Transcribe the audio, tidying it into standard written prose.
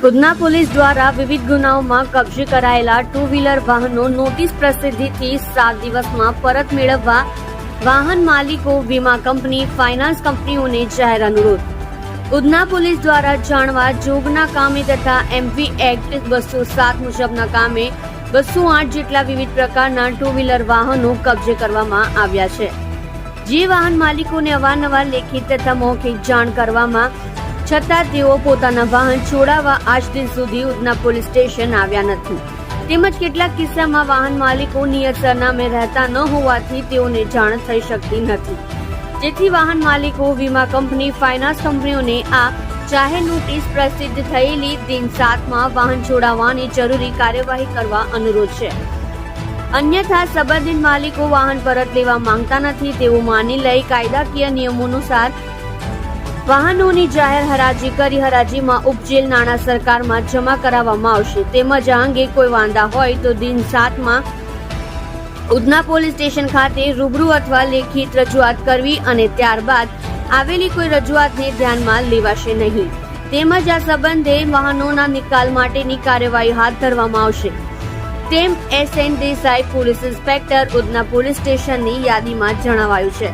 Udhna police દ્વારા વિવિધ ગુનાઓમાં કબજે કરાયેલા ટુ વ્હીલર વાહનો નોટિસ પ્રસિદ્ધિથી 7 દિવસમાં પરત મેળવવા વાહન માલિકો, વીમા કંપની, ફાઇનાન્સ કંપનીઓને જાહેર અનુરોધ. ઉધના પોલીસ દ્વારા જાણવા જોગના કામે તથા એમવી એક્ટ 207 મુજબના કામે 208 જેટલા વિવિધ પ્રકારના ટુ વ્હીલર વાહનો કબજે કરવામાં આવ્યા છે. જે વાહન માલિકોને અવારનવાર લેખિત તથા મૌખિક જાણ કરવામાં છતાં તેઓ પોતાના વાહન છોડાવવા આજ દિન સુધી ઉધના પોલીસ સ્ટેશન આવ્યા નથી. તેમજ કેટલાક કિસ્સામાં વાહન માલિકો નિયત સરનામે રહેતા ન હોવાથી તેઓને જાણ થઈ શકતી નથી. જેથી વાહન માલિકો, વીમા કંપની, ફાઇનાન્સ કંપનીઓને આ જાહેર નોટિસ પ્રસિદ્ધ થયેલી દિન 7માં વાહન છોડાવવાની જરૂરી કાર્યવાહી કરવા અનુરોધ છે. અન્યથા સંબંધિત માલિકો વાહન પરત લેવા માંગતા નથી તેવું માની લઈ કાયદાકીય નિયમો અનુસાર વાહનોની જાહેર હરાજી કરી હરાજીમાં ઉપજેલ નાણાં સરકારમાં જમા કરાવવામાં આવશે. તેમજ આ અંગે કોઈ વાંધા હોય તો દિન 7માં ઉધના પોલીસ સ્ટેશન ખાતે રૂબરૂ અથવા લેખિત રજૂઆત કરવી અને ત્યારબાદ આવેલી કોઈ રજૂઆતને ધ્યાનમાં લેવાશે નહીં. તેમજ આ સંબંધે વાહનોના નિકાલ માટેની કાર્યવાહી હાથ ધરવામાં આવશે તેમ SN Desai police inspector Udhna police સ્ટેશનની યાદીમાં જણાવાયું છે.